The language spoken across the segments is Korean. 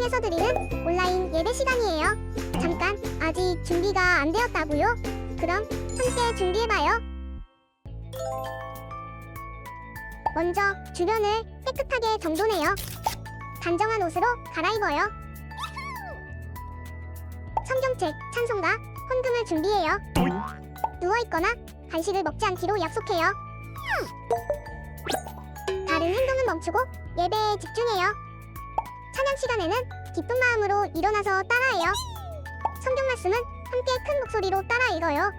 통해서 드리는 온라인 예배 시간이에요. 잠깐, 아직 준비가 안 되었다고요? 그럼 함께 준비해봐요. 먼저 주변을 깨끗하게 정돈해요. 단정한 옷으로 갈아입어요. 성경책, 찬송가, 헌금을 준비해요. 누워있거나 간식을 먹지 않기로 약속해요. 다른 행동은 멈추고 예배에 집중해요. 찬양 시간에는 기쁜 마음으로 일어나서 따라해요. 성경 말씀은 함께 큰 목소리로 따라 읽어요.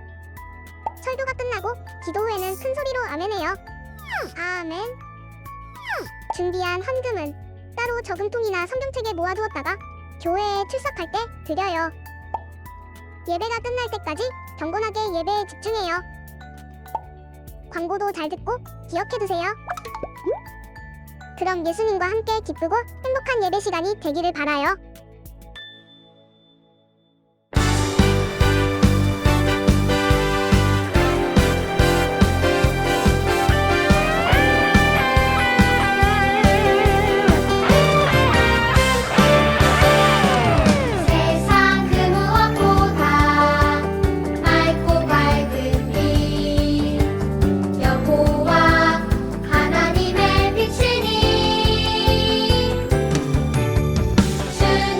설교가 끝나고 기도 후에는 큰 소리로 아멘해요. 아멘. 준비한 헌금은 따로 저금통이나 성경책에 모아두었다가 교회에 출석할 때 드려요. 예배가 끝날 때까지 경건하게 예배에 집중해요. 광고도 잘 듣고 기억해두세요. 그럼 예수님과 함께 기쁘고 행복한 예배 시간이 되기를 바라요. 세상 그 무엇보다 맑고 밝은 빛 여호와 하나님의 빛이니 주의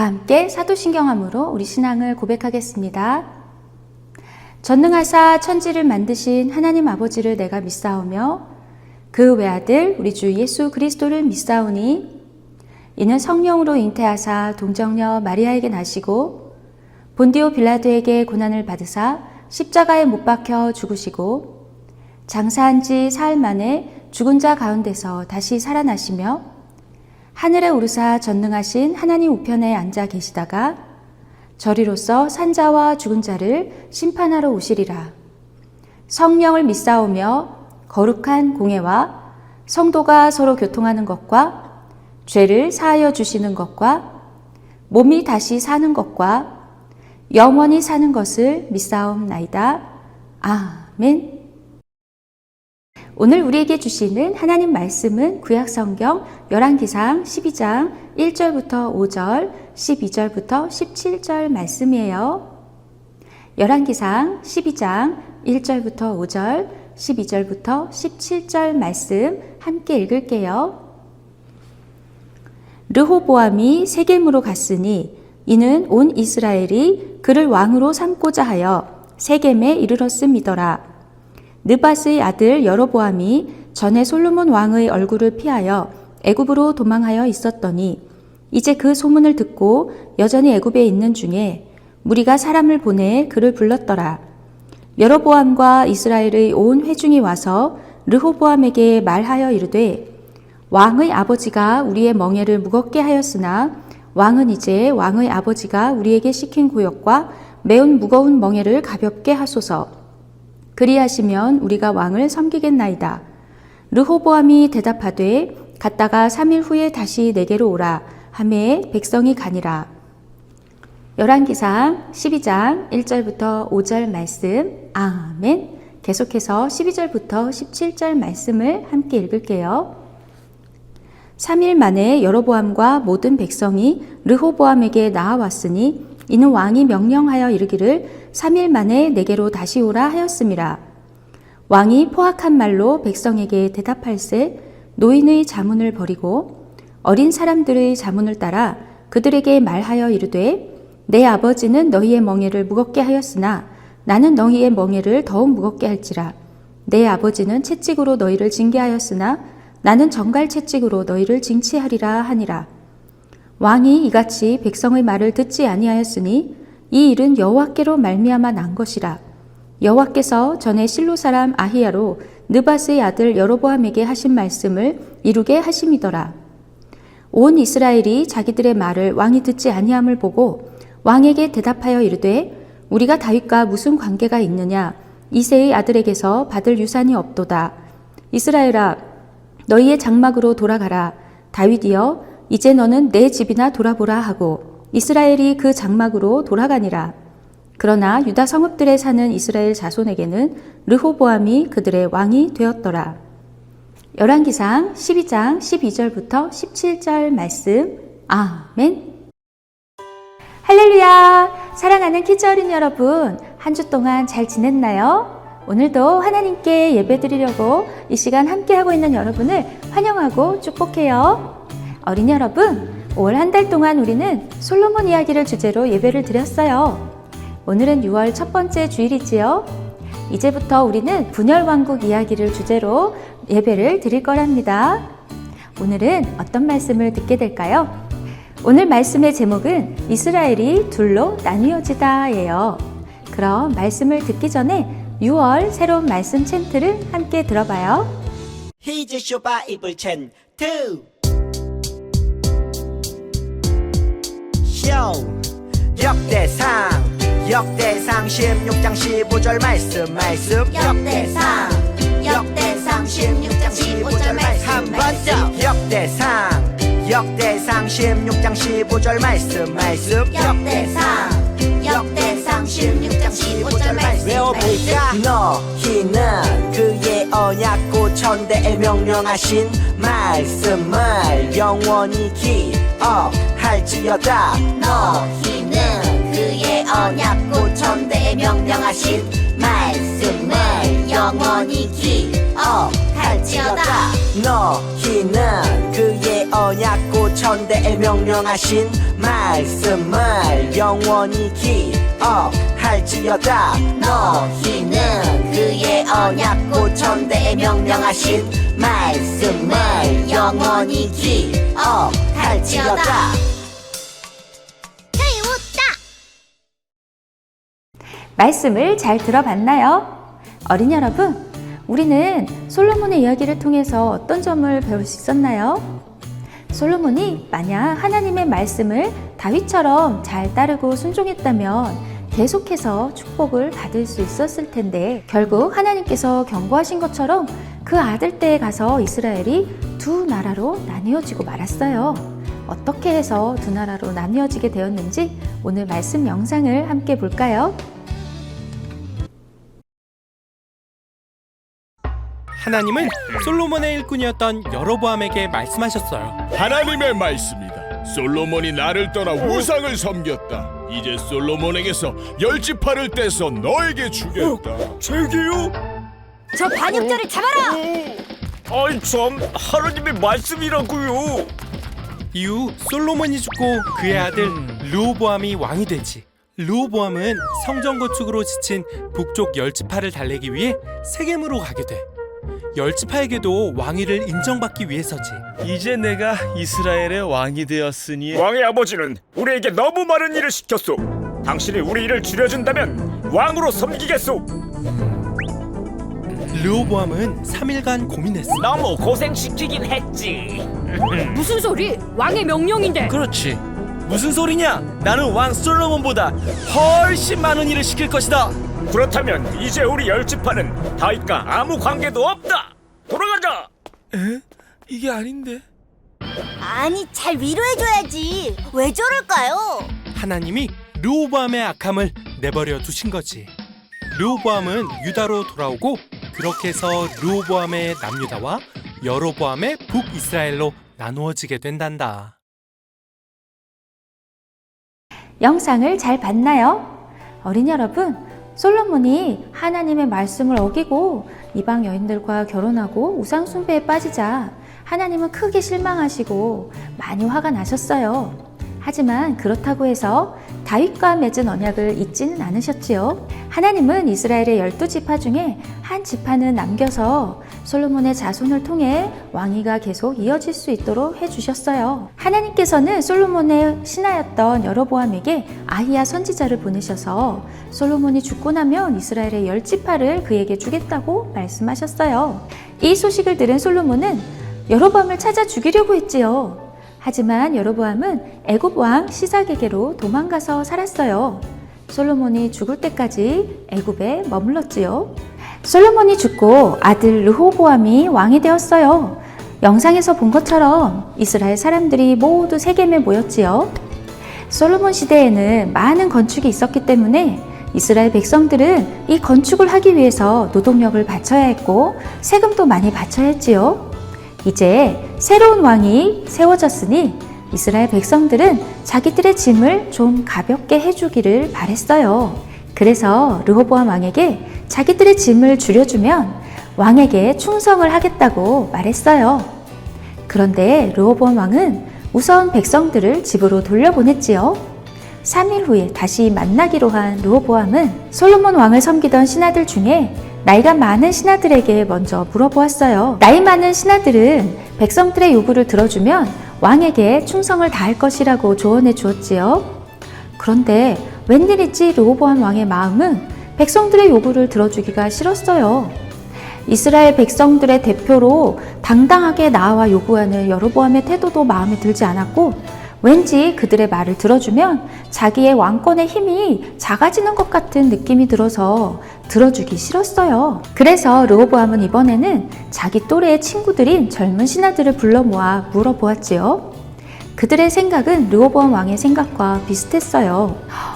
함께 사도신경함으로 우리 신앙을 고백하겠습니다. 전능하사 천지를 만드신 하나님 아버지를 내가 믿사오며 그 외아들 우리 주 예수 그리스도를 믿사오니 이는 성령으로 잉태하사 동정녀 마리아에게 나시고 본디오 빌라도에게 고난을 받으사 십자가에 못 박혀 죽으시고 장사한 지 사흘 만에 죽은 자 가운데서 다시 살아나시며 하늘에 오르사 전능하신 하나님 우편에 앉아 계시다가 저리로서 산자와 죽은 자를 심판하러 오시리라. 성령을 믿사오며 거룩한 공예와 성도가 서로 교통하는 것과 죄를 사하여 주시는 것과 몸이 다시 사는 것과 영원히 사는 것을 믿사옵나이다. 아멘. 오늘 우리에게 주시는 하나님 말씀은 구약성경 열왕기상 12장 1절부터 5절, 12절부터 17절 말씀이에요. 열왕기상 12장 1절부터 5절, 12절부터 17절 말씀 함께 읽을게요. 르호보암이 세겜으로 갔으니 이는 온 이스라엘이 그를 왕으로 삼고자 하여 세겜에 이르렀음이더라. 느밧의 아들 여로보암이 전에 솔로몬 왕의 얼굴을 피하여 애굽으로 도망하여 있었더니 이제 그 소문을 듣고 여전히 애굽에 있는 중에 무리가 사람을 보내 그를 불렀더라. 여로보암과 이스라엘의 온 회중이 와서 르호보암에게 말하여 이르되 왕의 아버지가 우리의 멍에를 무겁게 하였으나 왕은 이제 왕의 아버지가 우리에게 시킨 구역과 매운 무거운 멍에를 가볍게 하소서. 그리하시면 우리가 왕을 섬기겠나이다. 르호보암이 대답하되 갔다가 3일 후에 다시 내게로 오라 하매 백성이 가니라. 열왕기상 12장 1절부터 5절 말씀. 아멘. 계속해서 12절부터 17절 말씀을 함께 읽을게요. 3일 만에 여로보암과 모든 백성이 르호보암에게 나아왔으니 이는 왕이 명령하여 이르기를 3일 만에 내게로 다시 오라 하였음이라. 왕이 포악한 말로 백성에게 대답할세 노인의 자문을 버리고 어린 사람들의 자문을 따라 그들에게 말하여 이르되 내 아버지는 너희의 멍에를 무겁게 하였으나 나는 너희의 멍에를 더욱 무겁게 할지라. 내 아버지는 채찍으로 너희를 징계하였으나 나는 정갈 채찍으로 너희를 징치하리라 하니라. 왕이 이같이 백성의 말을 듣지 아니하였으니 이 일은 여호와께로 말미암아 난 것이라. 여호와께서 전에 실로 사람 아히야로 느밧의 아들 여로보암에게 하신 말씀을 이루게 하심이더라. 온 이스라엘이 자기들의 말을 왕이 듣지 아니함을 보고 왕에게 대답하여 이르되 우리가 다윗과 무슨 관계가 있느냐? 이새의 아들에게서 받을 유산이 없도다. 이스라엘아 너희의 장막으로 돌아가라. 다윗이여 이제 너는 내 집이나 돌아보라 하고 이스라엘이 그 장막으로 돌아가니라. 그러나 유다 성읍들에 사는 이스라엘 자손에게는 르호보암이 그들의 왕이 되었더라. 열왕기상 12장 12절부터 17절 말씀. 아멘. 할렐루야. 사랑하는 키즈 어린이 여러분, 한 주 동안 잘 지냈나요? 오늘도 하나님께 예배드리려고 이 시간 함께하고 있는 여러분을 환영하고 축복해요. 어린이 여러분, 올 한 달 동안 우리는 솔로몬 이야기를 주제로 예배를 드렸어요. 오늘은 6월 첫 번째 주일이지요. 이제부터 우리는 분열왕국 이야기를 주제로 예배를 드릴 거랍니다. 오늘은 어떤 말씀을 듣게 될까요? 오늘 말씀의 제목은 이스라엘이 둘로 나뉘어지다예요. 그럼 말씀을 듣기 전에 6월 새로운 말씀 챈트를 함께 들어봐요. 히즈 쇼 바이블 챈트 쇼 역대상 16장 15절 말씀 역대상 16장 15절 말씀 한 번 더 역대상 16장 15절 말씀 역대상 16장 15절 말씀 외워볼까? 너희는 그의 언약고 천대에 명령하신 말씀을 영원히 기억할지어다. 너희는 그의 언약고 천대에 명령하신 말씀을 영원히 기억할지어다. 너희는 그의 언약 천대에 명령하신 말씀을 영원히 기억할지어다. 너희는 그의 언약 천대에 명령하신 말씀을 영원히 기억할지어다. 말씀을 잘 들어봤나요? 어린이 여러분, 우리는 솔로몬의 이야기를 통해서 어떤 점을 배울 수 있었나요? 솔로몬이 만약 하나님의 말씀을 다윗처럼 잘 따르고 순종했다면 계속해서 축복을 받을 수 있었을 텐데, 결국 하나님께서 경고하신 것처럼 그 아들 때에 가서 이스라엘이 두 나라로 나뉘어지고 말았어요. 어떻게 해서 두 나라로 나뉘어지게 되었는지 오늘 말씀 영상을 함께 볼까요? 하나님은 솔로몬의 일꾼이었던 여로보암에게 말씀하셨어요. 하나님의 말씀이다. 솔로몬이 나를 떠나 우상을 섬겼다. 이제 솔로몬에게서 열지파를 떼서 너에게 주겠다. 제게요? 저 반역자를 잡아라! 아이 참, 하나님의 말씀이라고요. 이후 솔로몬이 죽고 그의 아들 르호보암이 왕이 되지. 르호보암은 성전 건축으로 지친 북쪽 열지파를 달래기 위해 세겜으로 가게 돼. 열지파에게도 왕위를 인정받기 위해서지. 이제 내가 이스라엘의 왕이 되었으니 왕의 아버지는 우리에게 너무 많은 일을 시켰소. 당신이 우리 일을 줄여준다면 왕으로 섬기겠소. 르호보암은 3일간 고민했어. 너무 고생시키긴 했지. 무슨 소리? 왕의 명령인데. 그렇지. 무슨 소리냐? 나는 왕 솔로몬보다 훨씬 많은 일을 시킬 것이다. 그렇다면 이제 우리 열지파는 다윗과 아무 관계도 없다. 돌아가자. 에? 이게 아닌데. 아니, 잘 위로해줘야지. 왜 저럴까요? 하나님이 르호보암의 악함을 내버려 두신 거지. 르호보암은 유다로 돌아오고, 그렇게 해서 르호보암의 남유다와 여로보암의 북이스라엘로 나누어지게 된단다. 영상을 잘 봤나요? 어린이 여러분, 솔로몬이 하나님의 말씀을 어기고 이방 여인들과 결혼하고 우상 숭배에 빠지자 하나님은 크게 실망하시고 많이 화가 나셨어요. 하지만 그렇다고 해서 다윗과 맺은 언약을 잊지는 않으셨지요. 하나님은 이스라엘의 12지파 중에 한 지파는 남겨서 솔로몬의 자손을 통해 왕위가 계속 이어질 수 있도록 해주셨어요. 하나님께서는 솔로몬의 신하였던 여로보암에게 아히야 선지자를 보내셔서 솔로몬이 죽고 나면 이스라엘의 10지파를 그에게 주겠다고 말씀하셨어요. 이 소식을 들은 솔로몬은 여로보암을 찾아 죽이려고 했지요. 하지만 여로보암은 애굽 왕 시삭에게로 도망가서 살았어요. 솔로몬이 죽을 때까지 애굽에 머물렀지요. 솔로몬이 죽고 아들 르호보암이 왕이 되었어요. 영상에서 본 것처럼 이스라엘 사람들이 모두 세겜에 모였지요. 솔로몬 시대에는 많은 건축이 있었기 때문에 이스라엘 백성들은 이 건축을 하기 위해서 노동력을 바쳐야 했고 세금도 많이 바쳐야 했지요. 이제 새로운 왕이 세워졌으니 이스라엘 백성들은 자기들의 짐을 좀 가볍게 해주기를 바랬어요. 그래서 르호보암 왕에게 자기들의 짐을 줄여주면 왕에게 충성을 하겠다고 말했어요. 그런데 르호보암 왕은 우선 백성들을 집으로 돌려보냈지요. 3일 후에 다시 만나기로 한 르호보암은 솔로몬 왕을 섬기던 신하들 중에 나이가 많은 신하들에게 먼저 물어보았어요. 나이 많은 신하들은 백성들의 요구를 들어주면 왕에게 충성을 다할 것이라고 조언해 주었지요. 그런데 웬일인지 르호보암 왕의 마음은 백성들의 요구를 들어주기가 싫었어요. 이스라엘 백성들의 대표로 당당하게 나와 요구하는 여로보암의 태도도 마음에 들지 않았고, 왠지 그들의 말을 들어주면 자기의 왕권의 힘이 작아지는 것 같은 느낌이 들어서 들어주기 싫었어요. 그래서 르호보암은 이번에는 자기 또래의 친구들인 젊은 신하들을 불러 모아 물어보았지요. 그들의 생각은 르호보암 왕의 생각과 비슷했어요.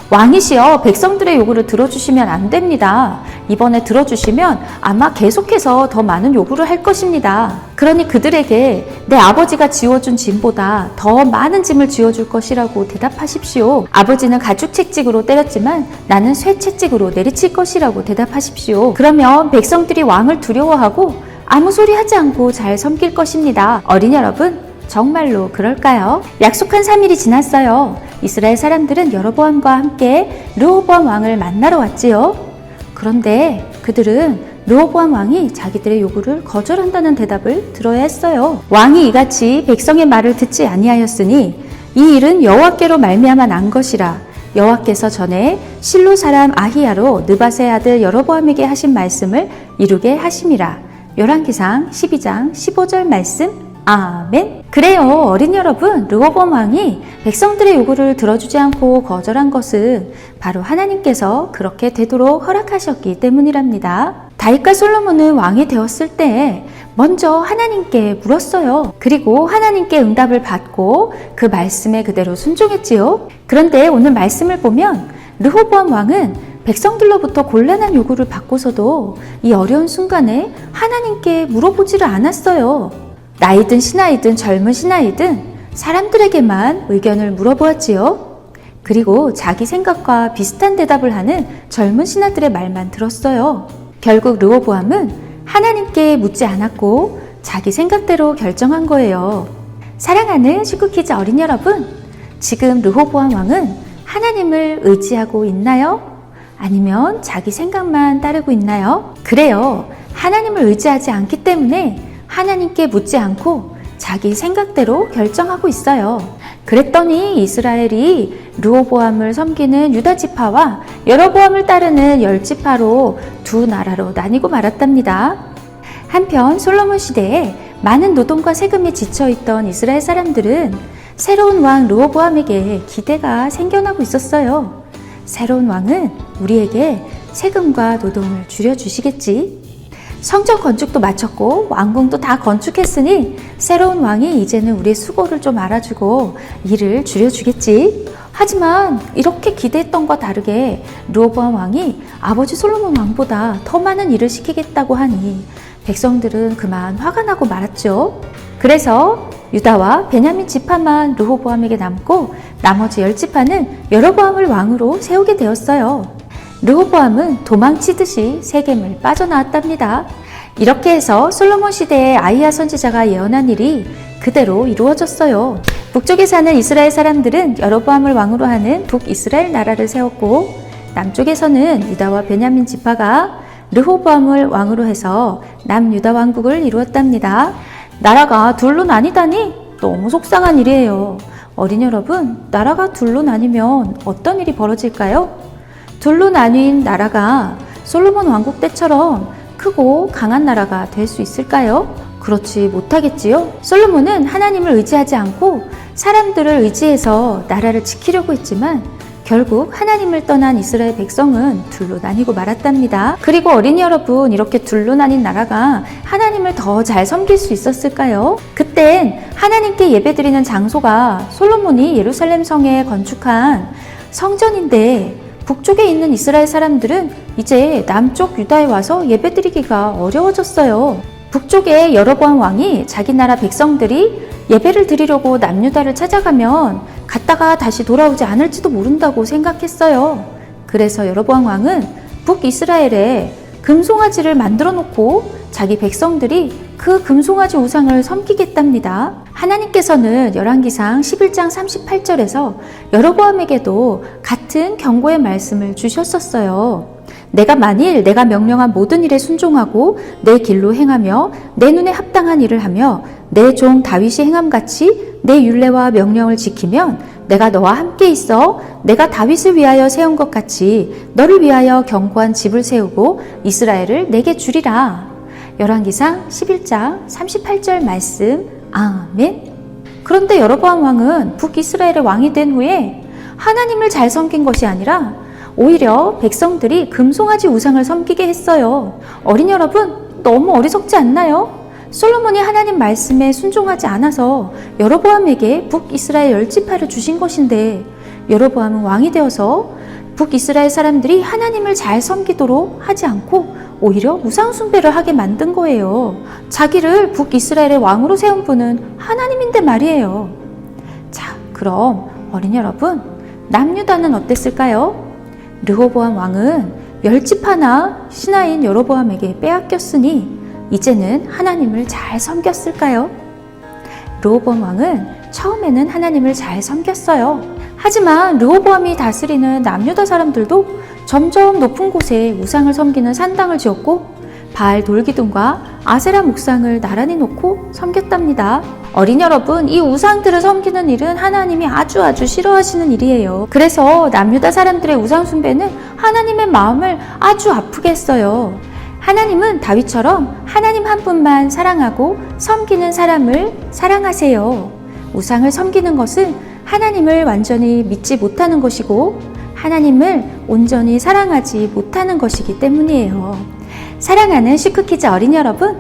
왕이시여, 백성들의 요구를 들어주시면 안 됩니다. 이번에 들어주시면 아마 계속해서 더 많은 요구를 할 것입니다. 그러니 그들에게 내 아버지가 지어준 짐보다 더 많은 짐을 지어줄 것이라고 대답하십시오. 아버지는 가죽 채찍으로 때렸지만 나는 쇠 채찍으로 내리칠 것이라고 대답하십시오. 그러면 백성들이 왕을 두려워하고 아무 소리 하지 않고 잘 섬길 것입니다. 어린이 여러분, 정말로 그럴까요? 약속한 3일이 지났어요. 이스라엘 사람들은 여로보암과 함께 르호보암 왕을 만나러 왔지요. 그런데 그들은 르호보암 왕이 자기들의 요구를 거절한다는 대답을 들어야 했어요. 왕이 이같이 백성의 말을 듣지 아니하였으니 이 일은 여호와께로 말미암아 난 것이라. 여호와께서 전에 실로 사람 아히야로 느밧의 아들 여로보암에게 하신 말씀을 이루게 하심이라. 열왕기상 12장 15절 말씀. 아멘. 그래요, 어린 여러분, 르호보암 왕이 백성들의 요구를 들어주지 않고 거절한 것은 바로 하나님께서 그렇게 되도록 허락하셨기 때문이랍니다. 다윗과 솔로몬은 왕이 되었을 때 먼저 하나님께 물었어요. 그리고 하나님께 응답을 받고 그 말씀에 그대로 순종했지요. 그런데 오늘 말씀을 보면 르호보암 왕은 백성들로부터 곤란한 요구를 받고서도 이 어려운 순간에 하나님께 물어보지를 않았어요. 나이든 신하이든 젊은 신하이든 사람들에게만 의견을 물어보았지요. 그리고 자기 생각과 비슷한 대답을 하는 젊은 신하들의 말만 들었어요. 결국 르호보암은 하나님께 묻지 않았고 자기 생각대로 결정한 거예요. 사랑하는 슈크키즈 어린 여러분, 지금 르호보암 왕은 하나님을 의지하고 있나요? 아니면 자기 생각만 따르고 있나요? 그래요. 하나님을 의지하지 않기 때문에 하나님께 묻지 않고 자기 생각대로 결정하고 있어요. 그랬더니 이스라엘이 르호보암을 섬기는 유다 지파와 여로보암을 따르는 열 지파로 두 나라로 나뉘고 말았답니다. 한편 솔로몬 시대에 많은 노동과 세금에 지쳐있던 이스라엘 사람들은 새로운 왕 르호보암에게 기대가 생겨나고 있었어요. 새로운 왕은 우리에게 세금과 노동을 줄여주시겠지. 성전 건축도 마쳤고 왕궁도 다 건축했으니 새로운 왕이 이제는 우리의 수고를 좀 알아주고 일을 줄여주겠지. 하지만 이렇게 기대했던 것과 다르게 르호보암 왕이 아버지 솔로몬 왕보다 더 많은 일을 시키겠다고 하니 백성들은 그만 화가 나고 말았죠. 그래서 유다와 베냐민 지파만 르호보암에게 남고 나머지 10지파는 여로보암을 왕으로 세우게 되었어요. 르호보암은 도망치듯이 세겜을 빠져나왔답니다. 이렇게 해서 솔로몬 시대에 아히야 선지자가 예언한 일이 그대로 이루어졌어요. 북쪽에 사는 이스라엘 사람들은 여로보암을 왕으로 하는 북이스라엘 나라를 세웠고 남쪽에서는 유다와 베냐민 지파가 르호보암을 왕으로 해서 남유다 왕국을 이루었답니다. 나라가 둘로 나뉘다니 너무 속상한 일이에요. 어린 여러분, 나라가 둘로 나뉘면 어떤 일이 벌어질까요? 둘로 나뉜 나라가 솔로몬 왕국 때처럼 크고 강한 나라가 될 수 있을까요? 그렇지 못하겠지요. 솔로몬은 하나님을 의지하지 않고 사람들을 의지해서 나라를 지키려고 했지만 결국 하나님을 떠난 이스라엘 백성은 둘로 나뉘고 말았답니다. 그리고 어린이 여러분, 이렇게 둘로 나뉜 나라가 하나님을 더 잘 섬길 수 있었을까요? 그땐 하나님께 예배드리는 장소가 솔로몬이 예루살렘 성에 건축한 성전인데 북쪽에 있는 이스라엘 사람들은 이제 남쪽 유다에 와서 예배드리기가 어려워졌어요. 북쪽에 여로보암 왕이 자기 나라 백성들이 예배를 드리려고 남유다를 찾아가면 갔다가 다시 돌아오지 않을지도 모른다고 생각했어요. 그래서 여로보암 왕은 북이스라엘에 금송아지를 만들어 놓고 자기 백성들이 그 금송아지 우상을 섬기겠답니다. 하나님께서는 열왕기상 11장 38절에서 여로보암에게도 같은 경고의 말씀을 주셨었어요. 내가 만일 내가 명령한 모든 일에 순종하고 내 길로 행하며 내 눈에 합당한 일을 하며 내 종 다윗이 행함같이 내 율례와 명령을 지키면 내가 너와 함께 있어 내가 다윗을 위하여 세운 것 같이 너를 위하여 견고한 집을 세우고 이스라엘을 내게 주리라. 열왕기상 11장 38절 말씀. 아멘. 그런데 여로보암 왕은 북이스라엘의 왕이 된 후에 하나님을 잘 섬긴 것이 아니라 오히려 백성들이 금송아지 우상을 섬기게 했어요. 어린 여러분, 너무 어리석지 않나요? 솔로몬이 하나님 말씀에 순종하지 않아서 여로보암에게 북이스라엘 10지파를 주신 것인데 여로보암은 왕이 되어서 북이스라엘 사람들이 하나님을 잘 섬기도록 하지 않고 오히려 우상 숭배를 하게 만든 거예요. 자기를 북이스라엘의 왕으로 세운 분은 하나님인데 말이에요. 자, 그럼 어린 여러분, 남유다는 어땠을까요? 르호보암 왕은 10지파나 신하인 여로보암에게 빼앗겼으니 이제는 하나님을 잘 섬겼을까요? 르호보암 왕은 처음에는 하나님을 잘 섬겼어요. 하지만 르호보암이 다스리는 남유다 사람들도 점점 높은 곳에 우상을 섬기는 산당을 지었고 바알 돌기둥과 아세라 목상을 나란히 놓고 섬겼답니다. 어린 여러분, 이 우상들을 섬기는 일은 하나님이 아주 싫어하시는 일이에요. 그래서 남유다 사람들의 우상 숭배는 하나님의 마음을 아주 아프게 했어요. 하나님은 다윗처럼 하나님 한 분만 사랑하고 섬기는 사람을 사랑하세요. 우상을 섬기는 것은 하나님을 완전히 믿지 못하는 것이고 하나님을 온전히 사랑하지 못하는 것이기 때문이에요. 사랑하는 슈크키즈 어린이 여러분,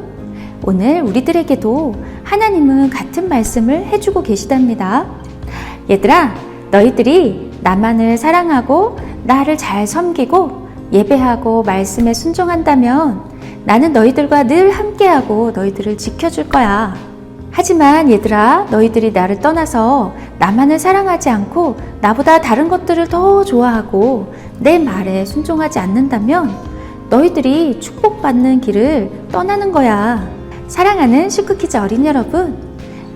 오늘 우리들에게도 하나님은 같은 말씀을 해주고 계시답니다. 얘들아, 너희들이 나만을 사랑하고 나를 잘 섬기고 예배하고 말씀에 순종한다면 나는 너희들과 늘 함께하고 너희들을 지켜줄 거야. 하지만 얘들아, 너희들이 나를 떠나서 나만을 사랑하지 않고 나보다 다른 것들을 더 좋아하고 내 말에 순종하지 않는다면 너희들이 축복받는 길을 떠나는 거야. 사랑하는 슈크키즈 어린 여러분,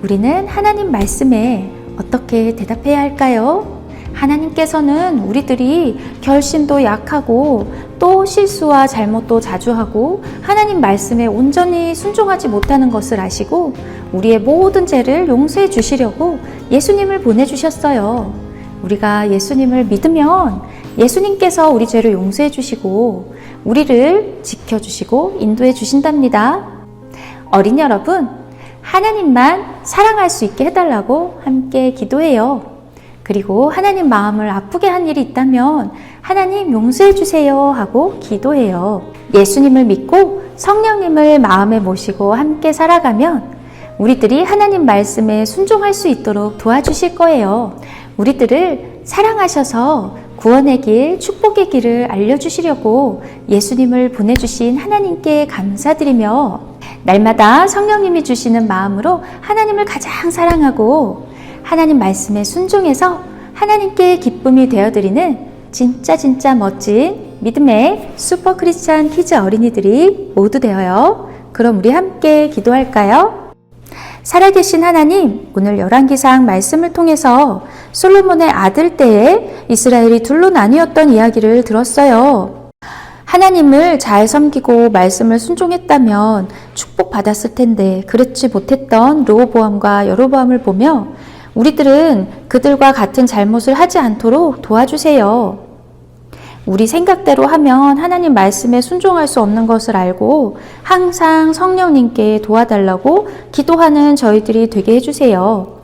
우리는 하나님 말씀에 어떻게 대답해야 할까요? 하나님께서는 우리들이 결심도 약하고 또 실수와 잘못도 자주 하고 하나님 말씀에 온전히 순종하지 못하는 것을 아시고 우리의 모든 죄를 용서해 주시려고 예수님을 보내주셨어요. 우리가 예수님을 믿으면 예수님께서 우리 죄를 용서해 주시고 우리를 지켜주시고 인도해 주신답니다. 어린 여러분, 하나님만 사랑할 수 있게 해달라고 함께 기도해요. 그리고 하나님 마음을 아프게 한 일이 있다면 하나님 용서해 주세요 하고 기도해요. 예수님을 믿고 성령님을 마음에 모시고 함께 살아가면 우리들이 하나님 말씀에 순종할 수 있도록 도와주실 거예요. 우리들을 사랑하셔서 구원의 길, 축복의 길을 알려주시려고 예수님을 보내주신 하나님께 감사드리며 날마다 성령님이 주시는 마음으로 하나님을 가장 사랑하고 하나님 말씀에 순종해서 하나님께 기쁨이 되어드리는 진짜 멋진 믿음의 슈퍼 크리스찬 키즈 어린이들이 모두 되어요. 그럼 우리 함께 기도할까요? 살아계신 하나님, 오늘 열왕기상 말씀을 통해서 솔로몬의 아들 때에 이스라엘이 둘로 나뉘었던 이야기를 들었어요. 하나님을 잘 섬기고 말씀을 순종했다면 축복받았을 텐데 그렇지 못했던 르호보암과 여로보암을 보며 우리들은 그들과 같은 잘못을 하지 않도록 도와주세요. 우리 생각대로 하면 하나님 말씀에 순종할 수 없는 것을 알고 항상 성령님께 도와달라고 기도하는 저희들이 되게 해주세요.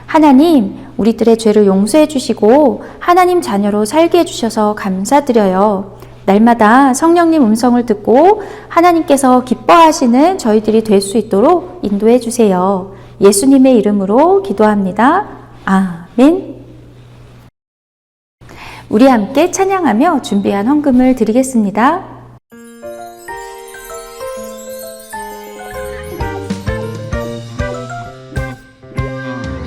하나님, 우리들의 죄를 용서해 주시고 하나님 자녀로 살게 해주셔서 감사드려요. 날마다 성령님 음성을 듣고 하나님께서 기뻐하시는 저희들이 될 수 있도록 인도해 주세요. 예수님의 이름으로 기도합니다. 아멘. 우리 함께 찬양하며 준비한 헌금을 드리겠습니다.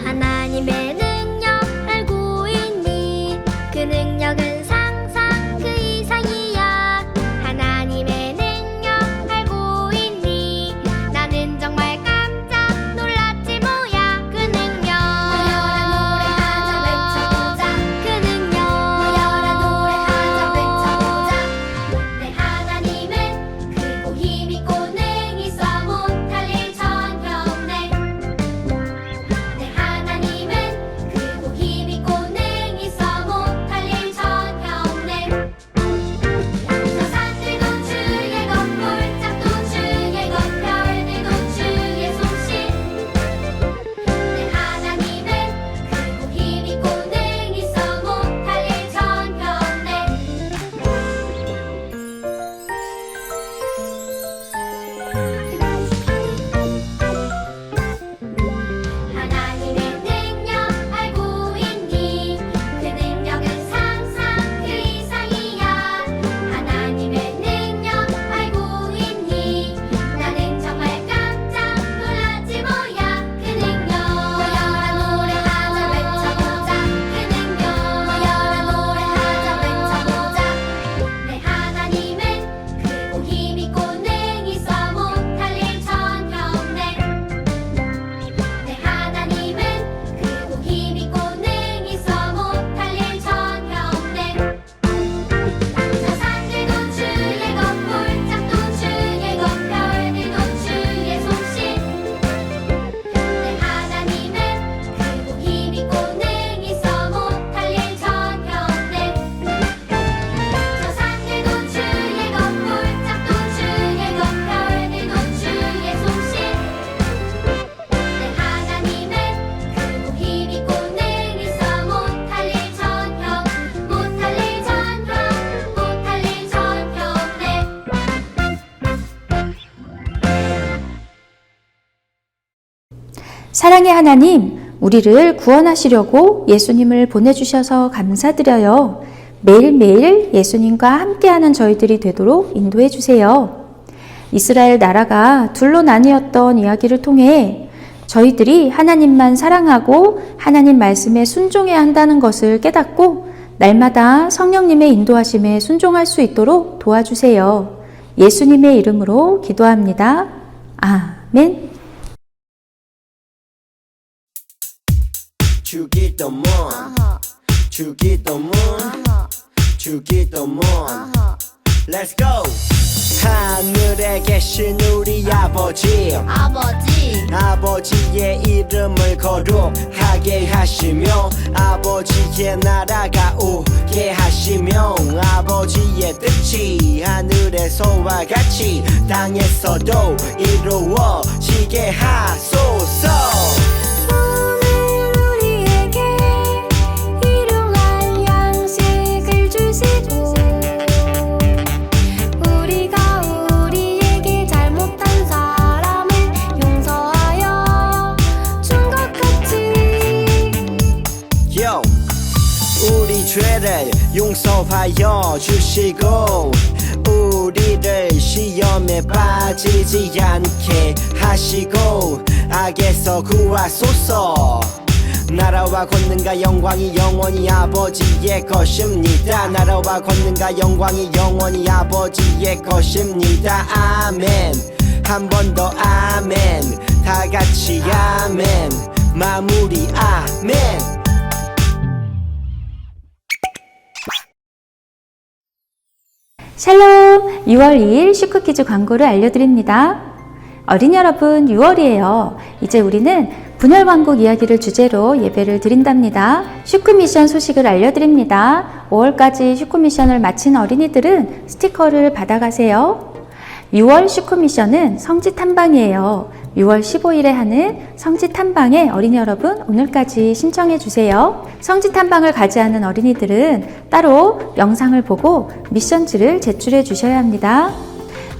하나님의 능력 알고 있니? 그 능력은 상상 그 이상이야. 하나님의 능력 알고 있니? 나는 정말 깜짝 놀랐지 뭐야. 그 능력 그 능력 노래하자 외쳐보자. 내 사랑의 하나님, 우리를 구원하시려고 예수님을 보내주셔서 감사드려요. 매일매일 예수님과 함께하는 저희들이 되도록 인도해 주세요. 이스라엘 나라가 둘로 나뉘었던 이야기를 통해 저희들이 하나님만 사랑하고 하나님 말씀에 순종해야 한다는 것을 깨닫고 날마다 성령님의 인도하심에 순종할 수 있도록 도와주세요. 예수님의 이름으로 기도합니다. 아멘. 주기도문 주기도문 주기도문 Let's go. 하늘에 계신 우리 아버지 아버지의 이름을 거룩하게 하시며 아버지의 나라가 오게 하시며 아버지의 뜻이 하늘에서와 같이 땅에서도 이루어지게 하소서. 우리 죄를 용서하여 주시고 우리를 시험에 빠지지 않게 하시고 악에서 구하소서. 나라와 권능과 영광이 영원히 아버지의 것입니다. 나라와 권능과 영광이 영원히 아버지의 것입니다. 아멘. 한 번 더 아멘. 다 같이 아멘. 마무리 아멘. 샬롬! 6월 2일 슈크퀴즈 광고를 알려드립니다. 어린이 여러분, 6월이에요. 이제 우리는 분열왕국 이야기를 주제로 예배를 드린답니다. 슈크미션 소식을 알려드립니다. 5월까지 슈크미션을 마친 어린이들은 스티커를 받아가세요. 6월 슈크미션은 성지 탐방이에요. 6월 15일에 하는 성지 탐방에 어린이 여러분 오늘까지 신청해 주세요. 성지 탐방을 가지 않은 어린이들은 따로 영상을 보고 미션지를 제출해 주셔야 합니다.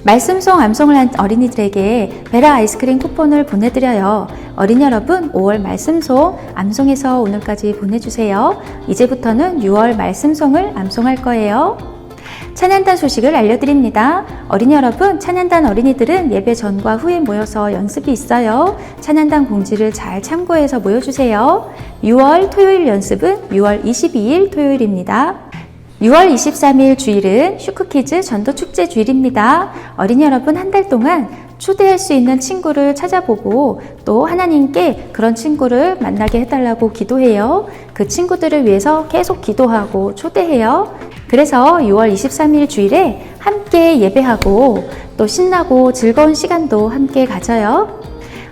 말씀송 암송을 한 어린이들에게 베라 아이스크림 쿠폰을 보내드려요. 어린이 여러분 5월 말씀송 암송해서 오늘까지 보내주세요. 이제부터는 6월 말씀송을 암송할 거예요. 찬양단 소식을 알려드립니다. 어린이 여러분, 찬양단 어린이들은 예배 전과 후에 모여서 연습이 있어요. 찬양단 공지를 잘 참고해서 모여주세요. 6월 토요일 연습은 6월 22일 토요일입니다. 6월 23일 주일은 슈크키즈 전도축제 주일입니다. 어린이 여러분 한 달 동안 초대할 수 있는 친구를 찾아보고 또 하나님께 그런 친구를 만나게 해달라고 기도해요. 그 친구들을 위해서 계속 기도하고 초대해요. 그래서 6월 23일 주일에 함께 예배하고 또 신나고 즐거운 시간도 함께 가져요.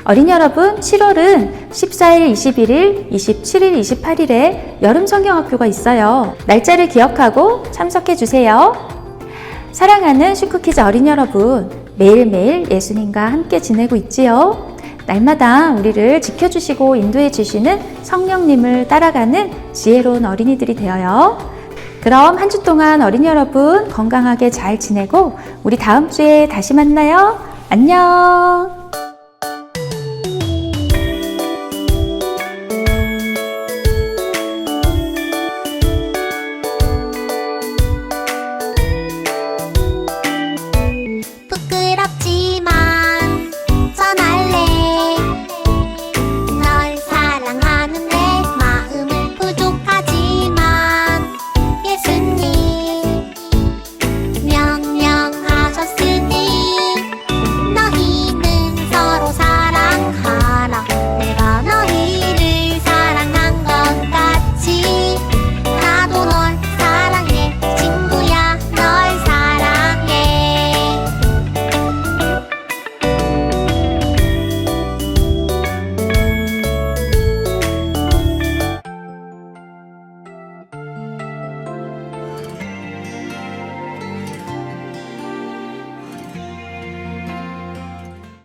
어린이 여러분, 7월은 14일, 21일, 27일, 28일에 여름 성경학교가 있어요. 날짜를 기억하고 참석해 주세요. 사랑하는 슈크키즈 어린이 여러분, 매일매일 예수님과 함께 지내고 있지요. 날마다 우리를 지켜주시고 인도해 주시는 성령님을 따라가는 지혜로운 어린이들이 되어요. 그럼 한 주 동안 어린이 여러분 건강하게 잘 지내고 우리 다음 주에 다시 만나요. 안녕.